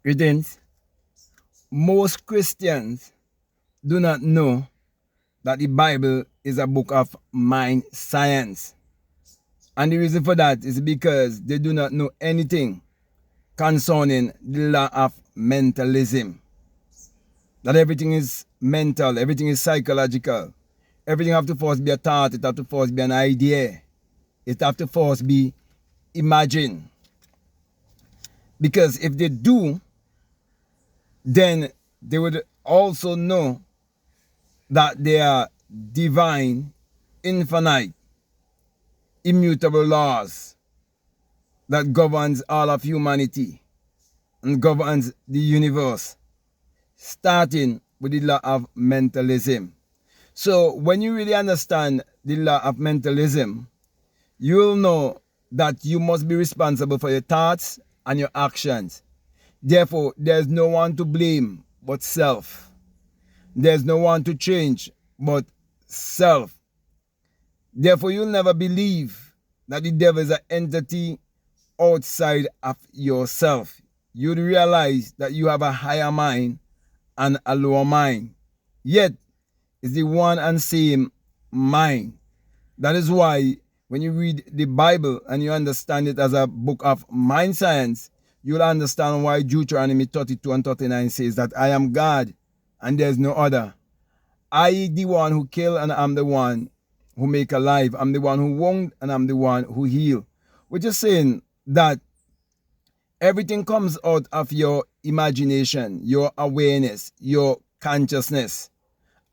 Greetings. Most Christians do not know that the Bible is a book of mind science. And the reason for that is because they do not know anything concerning the law of mentalism. That everything is mental, everything is psychological. Everything have to first be a thought, it have to first be an idea. It have to first be imagined. Because if they do, then they would also know that they are divine, infinite, immutable laws that governs all of humanity and governs the universe, starting with the law of mentalism. So when you really understand the law of mentalism, you'll know that you must be responsible for your thoughts and your actions. Therefore, there's no one to blame but self. There's no one to change but self. Therefore, you'll never believe that the devil is an entity outside of yourself. You'd realize that you have a higher mind and a lower mind. Yet, it's the one and same mind. That is why when you read the Bible and you understand it as a book of mind science, you'll understand why Deuteronomy 32 and 39 says that I am God and there's no other. I the one who kill and I'm the one who make alive. I'm the one who wound and I'm the one who heal. Which is saying that everything comes out of your imagination, your awareness, your consciousness.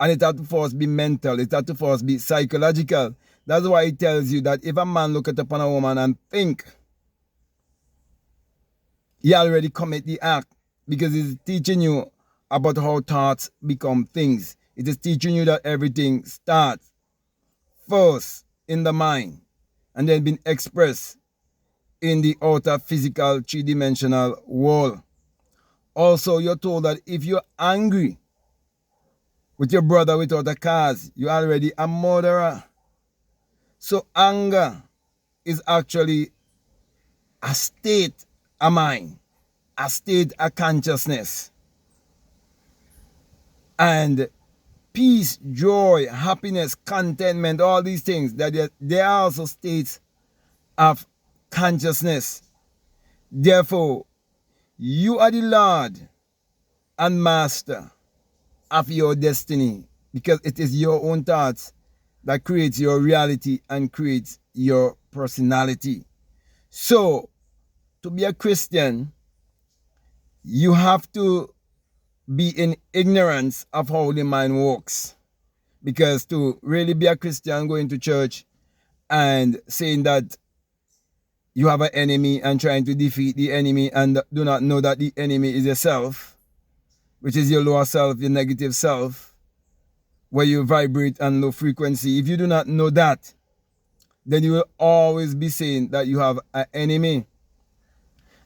And it has to first be mental, it has to first be psychological. That's why it tells you that if a man look at upon a woman and think, he already commit the act, because it's teaching you about how thoughts become things. It is teaching you that everything starts first in the mind and then being expressed in the outer physical three-dimensional world. Also, you're told that if you're angry with your brother without a cause, you're already a murderer. So anger is actually a state of mind, a state of consciousness. And peace, joy, happiness, contentment, all these things, they are also states of consciousness. Therefore, you are the Lord and Master of your destiny, because it is your own thoughts that creates your reality and creates your personality. So, to be a Christian, you have to be in ignorance of how the mind works. Because to really be a Christian, going to church and saying that you have an enemy and trying to defeat the enemy and do not know that the enemy is yourself, which is your lower self, your negative self, where you vibrate on low frequency. If you do not know that, then you will always be saying that you have an enemy.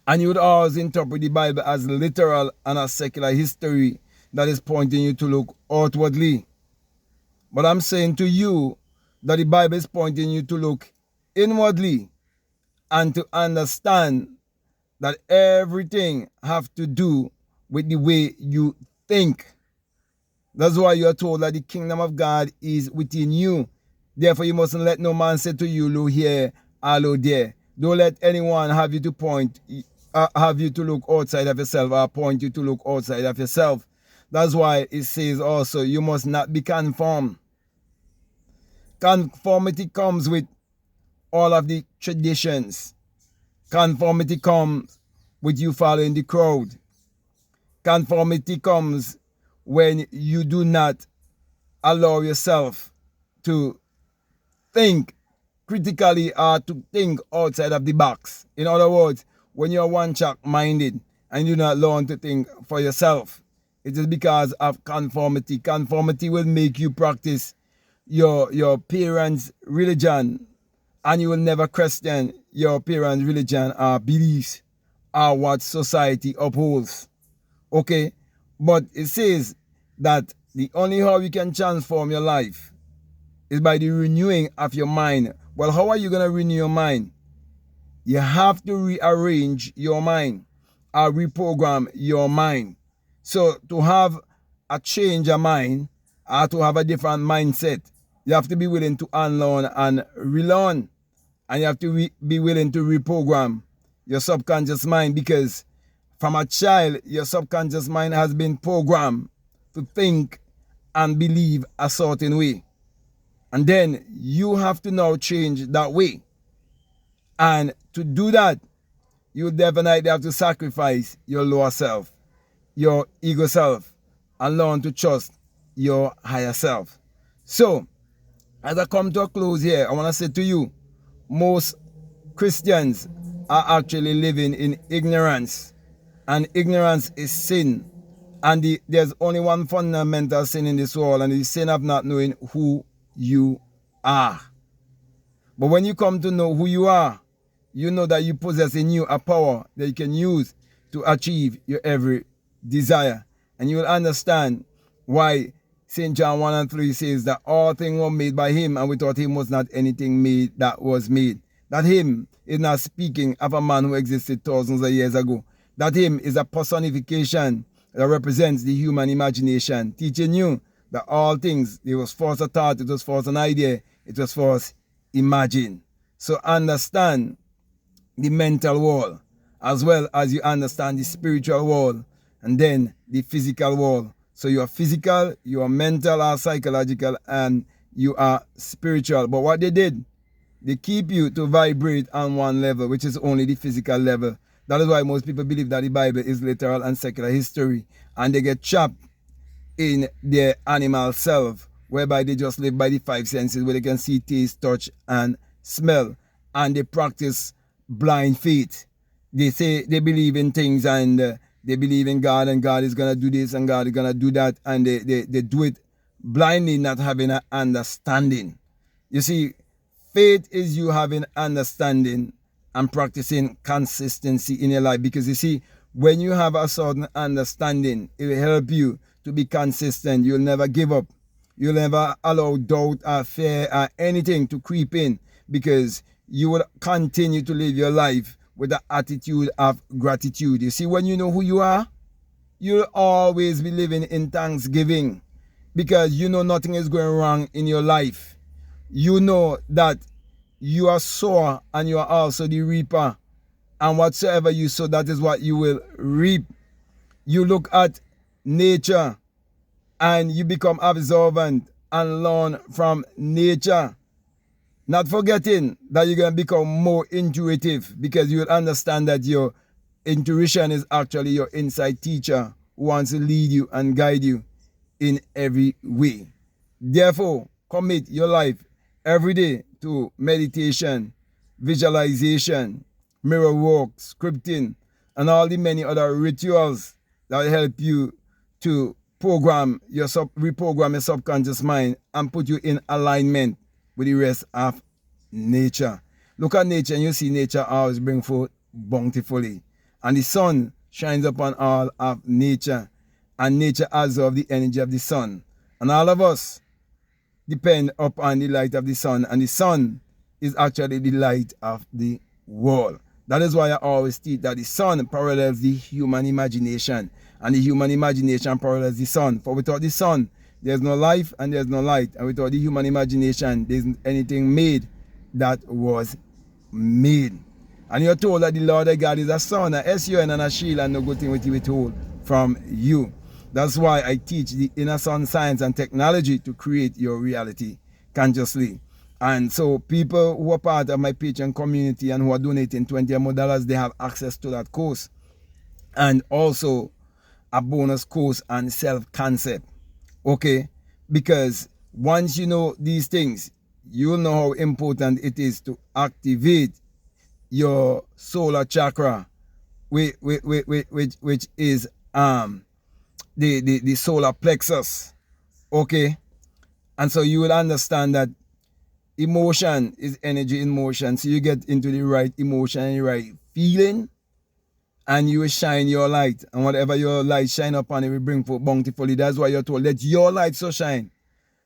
And you would always interpret the Bible as literal and a secular history that is pointing you to look outwardly. But I'm saying to you that the Bible is pointing you to look inwardly and to understand that everything have to do with the way you think. That's why you are told that the kingdom of God is within you. Therefore, you mustn't let no man say to you, lo here, lo there. Don't let anyone have you to look outside of yourself or point you to look outside of yourself. That's why it says also, you must not be conformed. Conformity comes with all of the traditions. Conformity comes with you following the crowd. Conformity comes when you do not allow yourself to think critically or to think outside of the box. In other words, when you're one-track minded and you do not learn to think for yourself, it is because of conformity. Conformity will make you practice your parents' religion, and you will never question your parents' religion or beliefs or what society upholds. Okay? But it says that the only how you can transform your life is by the renewing of your mind. Well, how are you going to renew your mind? You have to rearrange your mind. reprogram your mind. So to have a change of mind or to have a different mindset, you have to be willing to unlearn and relearn. And you have to be willing to reprogram your subconscious mind, because from a child, your subconscious mind has been programmed to think and believe a certain way. And then you have to now change that way. And to do that, you definitely have to sacrifice your lower self, your ego self, and learn to trust your higher self. So, as I come to a close here, I want to say to you, most Christians are actually living in ignorance, and ignorance is sin. And there's only one fundamental sin in this world, and it's the sin of not knowing who you are. But when you come to know who you are, you know that you possess in you a power that you can use to achieve your every desire. And you will understand why St. John 1 and 3 says that all things were made by him, and without him was not anything made that was made. That him is not speaking of a man who existed thousands of years ago. That him is a personification that represents the human imagination, teaching you that all things, it was first a thought, it was first an idea, it was first imagined. So understand the mental world, as well as you understand the spiritual world, and then the physical world. So you are physical, you are mental or psychological, and you are spiritual. But what they did, they keep you to vibrate on one level, which is only the physical level. That is why most people believe that the Bible is literal and secular history, and they get trapped in their animal self, whereby they just live by the five senses, where they can see, taste, touch, and smell, and they practice blind faith. They say they believe in things, and they believe in God, and God is going to do this and God is going to do that, and they do it blindly, not having an understanding. You see, faith is you having understanding and practicing consistency in your life, because you see, when you have a certain understanding, it will help you to be consistent. You'll never give up. You'll never allow doubt or fear or anything to creep in, because you will continue to live your life with the attitude of gratitude. You see, when you know who you are, you'll always be living in thanksgiving, because you know nothing is going wrong in your life. You know that you are sower and you are also the reaper, and whatsoever you sow, that is what you will reap. You look at nature and you become observant and learn from nature, not forgetting that you're going to become more intuitive, because you will understand that your intuition is actually your inside teacher who wants to lead you and guide you in every way. Therefore, commit your life every day to meditation, visualization, mirror work, scripting, and all the many other rituals that will help you to reprogram your subconscious mind and put you in alignment with the rest of nature. Look at nature, and you see nature always bring forth bountifully, and the sun shines upon all of nature, and nature absorbs the energy of the sun, and all of us depend upon the light of the sun, and the sun is actually the light of the world. That is why I always teach that the sun parallels the human imagination, and the human imagination parallels the sun. For without the sun, there's no life and there's no light. And without the human imagination, there isn't anything made that was made. And you're told that the Lord of God is a sun, a S-U-N, and a shield, and no good thing will he withhold from you. That's why I teach the inner sun science and technology to create your reality consciously. And so people who are part of my Patreon community and who are donating $20 or more, they have access to that course. And also a bonus course on self-concept. Okay? Because once you know these things, you'll know how important it is to activate your solar chakra, which is the solar plexus. Okay? And so you will understand that emotion is energy in motion. So you get into the right emotion and the right feeling, and you will shine your light. And whatever your light shine upon, it will bring forth bountifully. That's why you're told, let your light so shine,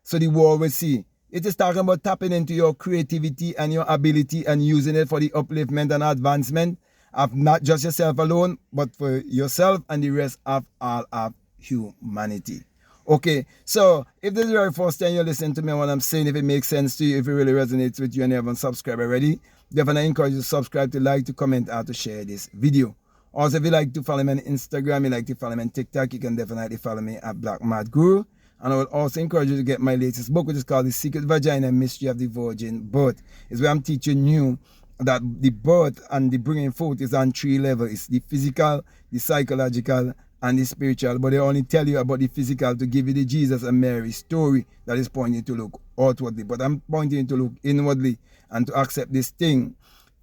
so the world will see. It is talking about tapping into your creativity and your ability and using it for the upliftment and advancement. of not just yourself alone, but for yourself and the rest of all of humanity. Okay, so if this is the very first time you're listening to me, what I'm saying, if it makes sense to you, if it really resonates with you and you haven't subscribed already, definitely encourage you to subscribe, to like, to comment, or to share this video. Also, if you like to follow me on Instagram, you like to follow me on TikTok, you can definitely follow me at BlackMadGuru. And I would also encourage you to get my latest book, which is called The Secret Vagina Mystery of the Virgin Birth. It's where I'm teaching you that the birth and the bringing forth is on 3 levels. It's the physical, the psychological, and the spiritual. But they only tell you about the physical to give you the Jesus and Mary story that is pointing you to look outwardly. But I'm pointing you to look inwardly and to accept this thing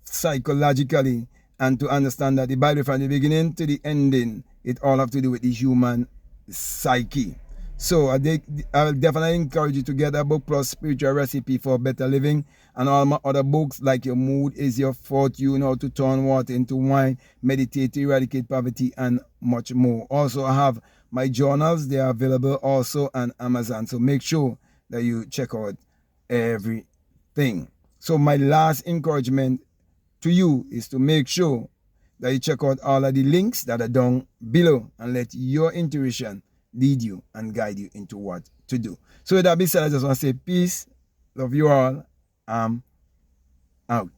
psychologically, and to understand that the Bible from the beginning to the ending, it all have to do with the human psyche. So I will definitely encourage you to get a book plus Spiritual Recipe for Better Living, and all my other books like Your Mood is Your Fortune, How to Turn Water into Wine, Meditate to Eradicate Poverty, and much more. Also, I have my journals. They are available also on Amazon. So make sure that you check out everything. So my last encouragement to you is to make sure that you check out all of the links that are down below and let your intuition lead you and guide you into what to do. So with that being said, I just want to say peace, love you all, I'm out.